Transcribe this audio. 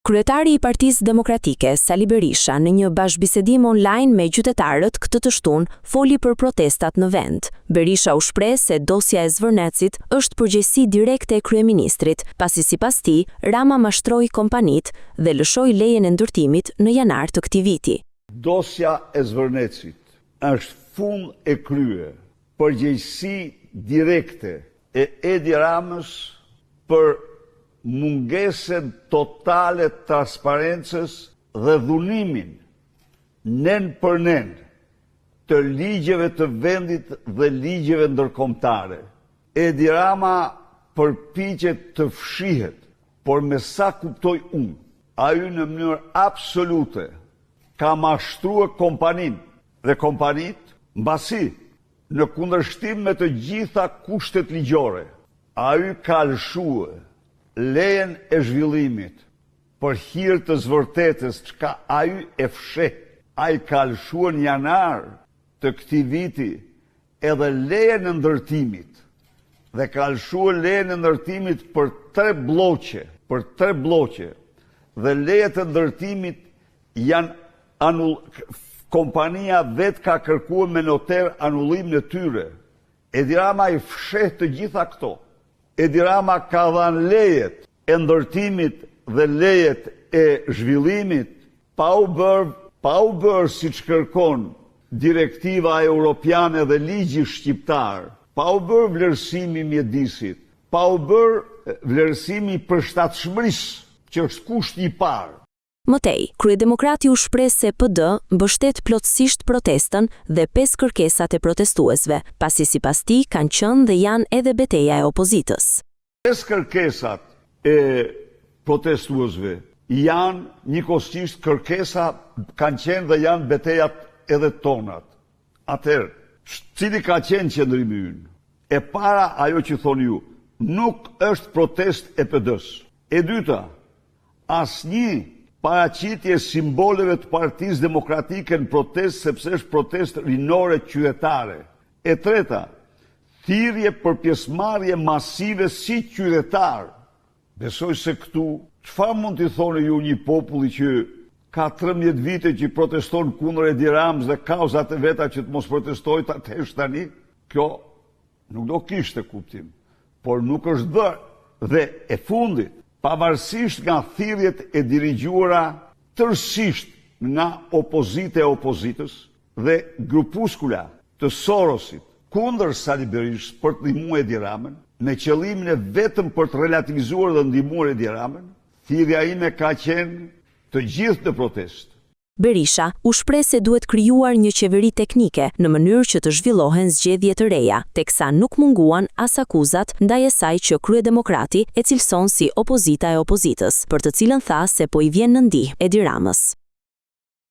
Kryetari i Partisë Demokratike, Sali Berisha, në një bashkëbisedim online me qytetarët këtë të shtunë, foli për protestat në vend. Berisha u shpreh se dosja e Zvërnecit është përgjegjësi direkte e kryeministrit, pasi sipas tij, Rama mashtroi kompanitë dhe lëshoi lejen e ndërtimit në janar të këtij viti. Dosja e Zvërnecit është fund e krye, përgjegjësi direkte e Edi Ramës për mungesën totale të transparencës dhe dhunimin nen për nen të ligjeve të vendit dhe ligjeve ndërkombëtare. Edi Rama përpiqet të fshihet, por me sa kuptoj unë, ai në mënyrë absolute ka mashtruar kompaninë dhe kompanit, mbasi në kundërshtim me të gjitha kushtet ligjore, ai ka lëshuar lejen e zhvillimit për hir të zvërtetës çka ai e fsheh. Ai ka lëshuar në janar të këtij viti edhe lejen e ndërtimit dhe ka lëshuar lejen e ndërtimit për 3 bloqe, dhe lejet e ndërtimit janë kompania vet ka kërkuar me noter anullimin e tyre. Edi Rama i fsheh të gjitha këto. Edi Rama ka dhënë lejet e ndërtimit dhe lejet e zhvillimit pa u bërë siç kërkon direktiva europiane dhe ligji shqiptar, pa u bërë vlerësimi i mjedisit, pa u bërë vlerësimi i përshtatshmërisë, që është kushti i parë. Mëtej, kryedemokrati u shpreh se PD mbështet plotësisht protestën dhe 5 kërkesat e protestuesve, pasi sipas tij kanë qenë dhe janë edhe betejë e opozitës. 5 kërkesat e protestuesve janë njëkohësisht kërkesa, kanë qenë dhe janë betejat edhe tonat. Atëherë, cili ka qenë qëndrimi ynë? E para, ajo që thoni ju, nuk është protest e PD-s. E dyta, asnjë paraqitje simboleve të Partisë Demokratike në protest, sepse është protest rinore qytetare. E treta, thirrje për pjesëmarrje masive si qytetar. Besoj se këtu, çfarë mund t'i thoni ju një populli që ka 13 vite që proteston kundër Edi Ramës dhe kauzat e veta që të mos protestojë tash tani? Kjo nuk do kishte kuptim, por nuk është bërë. Dhe e fundit, pavarësisht nga thirrjet e dirigjuara tërësisht nga opozita e opozitës dhe grupuskula të Sorosit kundër Sali Berishës për të ndihmuar Edi Ramën, me qëllimin e vetëm për të relativizuar dhe ndihmuar Edi Ramën, thirrja ime ka qenë të gjithë në protestë. Berisha u shpreh se duhet krijuar një qeveri teknike në mënyrë që të zhvillohen zgjedhje të reja, teksa nuk munguan as akuzat ndaj asaj që kryedemokrati e cilëson si opozita e opozitës, për të cilën tha se po i vjen në ndihmë Edi Ramës.